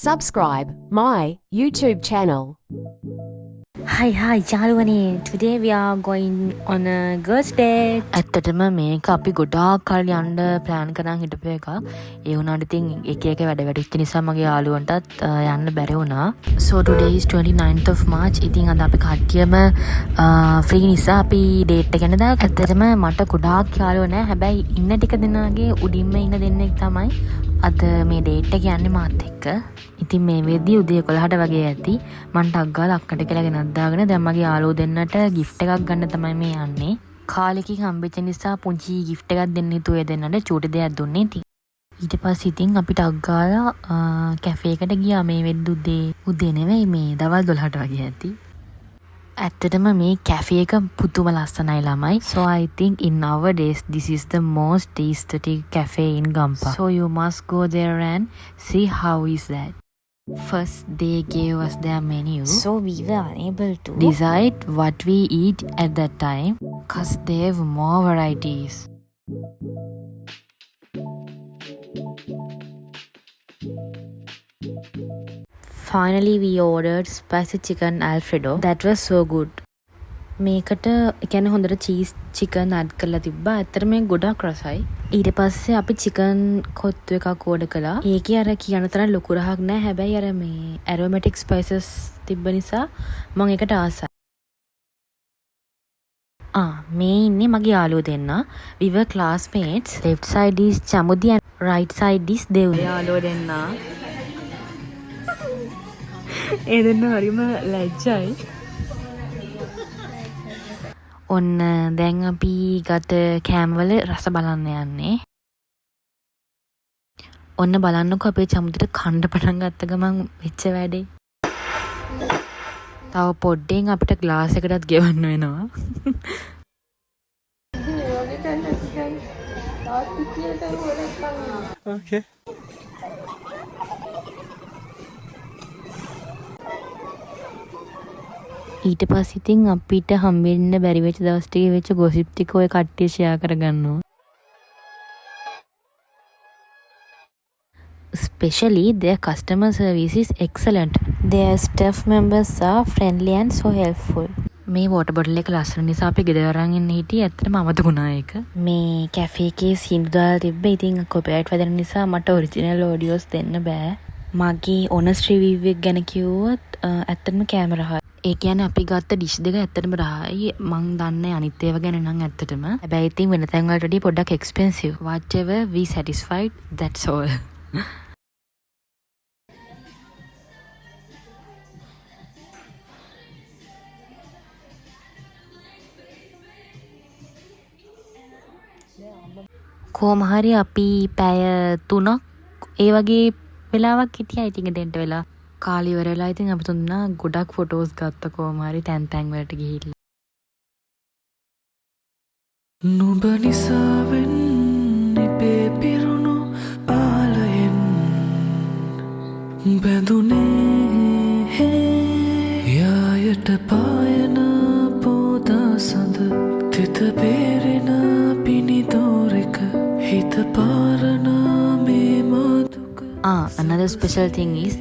Subscribe my YouTube channel. Hi යාළුවනේ, today we are going on a girls date. ඇත්තටම මේක අපි ගොඩාක් කල් යන්න plan කරන් හිටපු එකක්. ඒ වුණාට ඉතින් එක වැඩ වැටිච්ච නිසා මගේ යාළුවන්ටත් යන්න බැරි වුණා. So today is 29th of March. ඉතින් අද අපි කට්ටියම free නිසා අපි date එක ගැන දාලා ඇත්තටම මට ගොඩාක් යාළුවෝ නැහැ. හැබැයි ඉන්න ටික දෙනාගේ උඩින්ම ඉන්න දෙන්නෙක් තමයි අද මේ date එක යන්නේ මාත් එක්ක. ඉතින් මේ වෙද්දී උදේ 11ට වගේ ඇති. මන්ට අග්ගාලා අක්කට කියලා ගෙනත් දාගෙන දැන් මගේ යාළුවෝ දෙන්නට gift එකක් ගන්න තමයි මේ යන්නේ. කාලෙකින් හම්බෙච්ච නිසා පුංචි gift එකක් දෙන්න හිතුවේ දෙන්නට චූටි දෙයක් දුන්නේ ඉතින්. ඊට පස්සේ ඉතින් අපිට අග්ගාලා කැෆේ එකට ගියා මේ වෙද්දී උදේ නෙවෙයි මේ දවල් 12ට වගේ ඇති. ඇත්තටම මේ කැෆේ එක පුදුම ලස්සනයි ළමයි. So I think in nowadays this is the most aesthetic cafe in Gampa. So you must go there and see how is that. First they gave us their menu. So we were unable to decide what we eat at that time cause they have more varieties. Finally we ordered spicy chicken Alfredo. That was so good. මේකට කියන්නේ හොඳට cheese chicken add කරලා තිබ්බා. ඇත්තට මේ ගොඩක් රසයි. ඊට පස්සේ අපි චිකන් කොත්තු එකක් ඕඩර් කළා. ඒකේ අර කියන තරම් ලොකු රහක් නැහැ. හැබැයි අර මේ ඇරෝමැටික් ස්පයිසස් තිබ්බ නිසා මම ඒකට ආසයි. මේ ඉන්නේ මගේ යාළුවෝ දෙන්න. We were classmates. Left side is Chamudi and right side is Devni. යාළුවෝ දෙන්න. ඒ දෙන්න හරිම ලැජ්ජයි. ඔන්න දැන් අපි ගත කෑමවල රස බලන්න යන්නේ. ඔන්න බලන්නකෝ අපේ චමුදිට කණ්ඩ පටන් ගත්ත ගමන් වෙච්ච වැඩේ. තව පොඩ්ඩෙන් අපිට ග්ලාස් එකටත් ගෙවන්න වෙනවා. Okay. ඊට පස්සේ ඉතින් අපිට හම්බෙන්න බැරි වෙච්ච දවස් ටිකේ වෙච්ච gossip ටික ඔය කට්ටිය share කරගන්නවා. Especially their customer service is excellent. Their staff members are friendly and so helpful. මේ water bottle එක ලස්සන නිසා අපි ගෙදර අරන් ඉන්න හිටියේ ඇත්තටම අමතකුණා ඒක. මේ කැෆේ එකේ සීනු දාලා තිබ්බේ. ඉතින් කොපිරයිට් වැදෙන නිසා මට ඔරිජිනල් ඔඩියෝස් දෙන්න බෑ. මගේ honest review එක ගැන කිව්වොත් ඇත්තටම කැමරා හරි. ඒ කියන්නේ අපි ගත්ත ඩිෂ් දෙක ඇත්තටම රහයි. මං දන්නේ අනිත් ඒවා ගැන නම් ඇත්තටම. හැබැයි ඉතින් වෙන තැන් වලට වඩා පොඩ්ඩක් expensive. Whatever we satisfied, that's all. කොහොම හරි අපි පැය 3ක් ඒ වගේ වෙලාවක් හිටියා. ඉතින් දෙන්න වෙලා කාලි ඉවර වෙලා ඉතින් අපි තුන්නා ගොඩක් ෆොටෝස් ගත්තා කොහොම හරි තැන් වලට ගිහිල්ලා. නුඹ නිසා වෙන්නේ පෙපිරුණු ආලයෙන් බැඳුනේ යායට පායන පොදා සඳ තිත බේරෙන පිනිදෝරක හිත පාරන මේ මාතුක. Another special thing is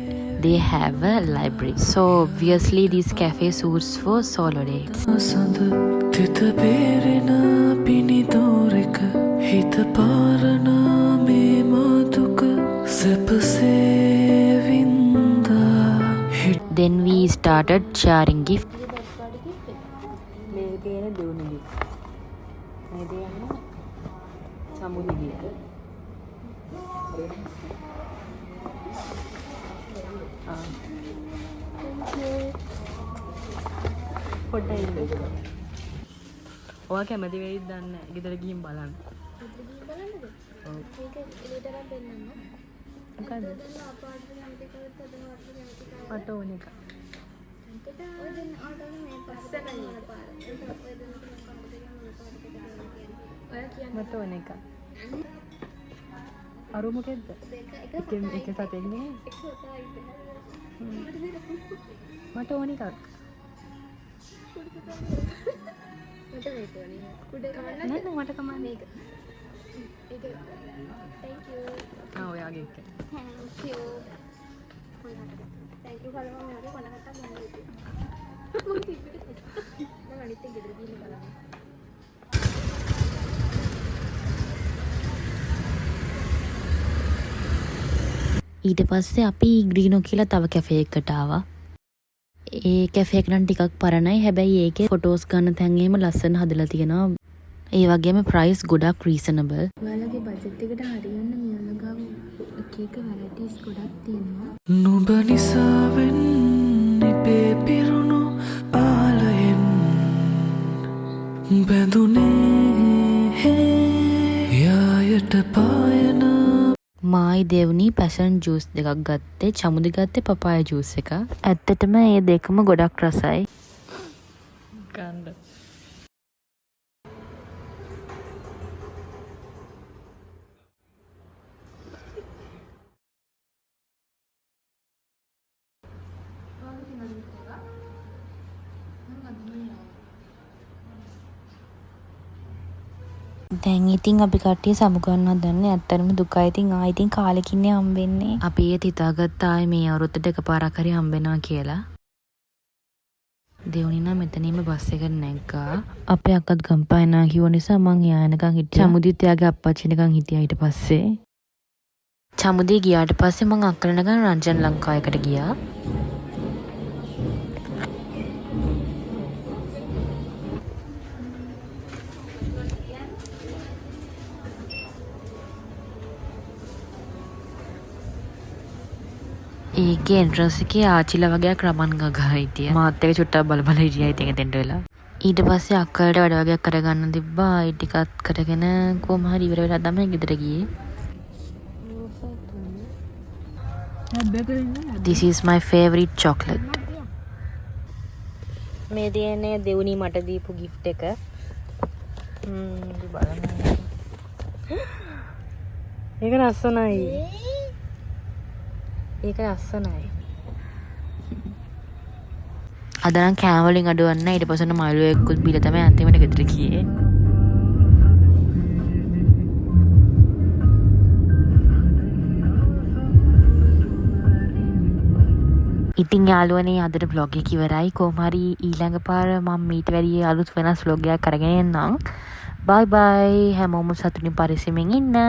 they have a library. So obviously this cafe suits for solo dates. සඳ තිත බේරෙන පිනිදෝරක හිත පාරන මේ මාතුක සැපසේ වින්දා. Then we started sharing gifts. මේ දෙන දුණු gift. මේ දෙන සමුදි gift. පොඩ්ඩයි ඉන්න. ඔයා කැමති වෙයිද දන්නේ නැහැ. ගෙදර ගිහින් බලන්න. බලන්නද? මේක එළියට අරන් දෙන්නන්න. මොකද? මට ඕන එක. ඔය දෙන්න ආඩර් මේ පස්සට යන පාර. ඔය දෙන්න ඔයා කියන්නේ මට ඕන එක. අරු මොකෙද්ද? එක සතෙක් නේ. මට ඕන එකක්. මට මේක ඕනේ. කුඩ කවන්න නෑ මට කමන්නේ. මේක. ඒක. Thank you. ඔයාගේ එක. Thank you. thank you kalau mau ngomong mana kata mau itu mau tidur nah ini tinggal di sini malam ඊට පස්සේ අපි ග්‍රීනෝ කියලා තව කැෆේ එකකට ආවා. ඒ කැෆේ එක නම් ටිකක් පරණයි. හැබැයි ඒකේ ෆොටෝස් ගන්න තැන් එහෙම ලස්සන හදලා තියෙනවා. ඒ වගේම ප්‍රයිස් ගොඩක් රීසනබල්. ඔයාලගේ බජට් එකට හරියන්න මෙයාලා ගාව එක එක වැරයිටිස් ගොඩක් තියෙනවා. නුඹ නිසාවෙන් ඉබේ පිරුණු ආලයෙන් බැඳුනේ යායට පායන මායි දෙවුනි පැෂන් ජූස් දෙකක් ගත්තේ. චමුදි ගත්තේ පපාය ජූස් එක. ඇත්තටම මේ දෙකම ගොඩක් රසයි. ගන්න. දැන් ඉතින් අපි කට්ටිය සමු ගන්න හදන්නේ. ඇත්තටම දුකයි. ඉතින් ආයෙ ඉතින් කාලෙකින්නේ හම්බෙන්නේ. අපි ඒත් හිතාගත්ත ආයෙ මේ අවුරුද්දට එකපාරක් හරි හම්බෙනවා කියලා. දෙවුනි නම් මෙතනින්ම බස් එකට නැග්ගා. අපේ අක්කත් ගම්පා එනවා කිව්ව නිසා මං එයා එනකන් හිටියා. චමුදිත් එයාගේ අප්පච්චි එනකන් හිටියා ඊට පස්සේ. චමුදි ගියාට පස්සේ මං අක්කල එනකන් රංජන් ලංකාවකට ගියා. ඒකේ එන්ට්‍රන්ස් එකේ ආච්චිලා වගේක් රමන් ගගා හිටියා. මාත් එක චුට්ටක් බල බල හිටියා ඉතින් එතෙන්ට වෙලා. ඊට පස්සේ අක්කලට වැඩ වගේක් කරගන්න තිබ්බා. ඒ ටිකත් කරගෙන කොහොම හරි ඉවර වෙලා තමයි ගෙදර ගියේ. This is my favorite chocolate. මේ දෙන්නේ දෙවුනි මට දීපු gift එක. බලන්න. ඒක ලස්සනයි. ඒක ලස්සනයි. අද නම් කෑම වලින් අඩුවක් නැහැ. ඊට පස්සේ මයිලෝ එක්කුත් බීලා තමයි අන්තිමට ගෙදර ගියේ. ඉතින් යාළුවනේ අදට vlog එක ඉවරයි. කොහොම හරි ඊළඟ පාර මම මීට වැඩිය අලුත් වෙනස් vlog එකක් අරගෙන එන්නම්. bye bye. හැමෝම සතුටින් පරිස්සමෙන් ඉන්න.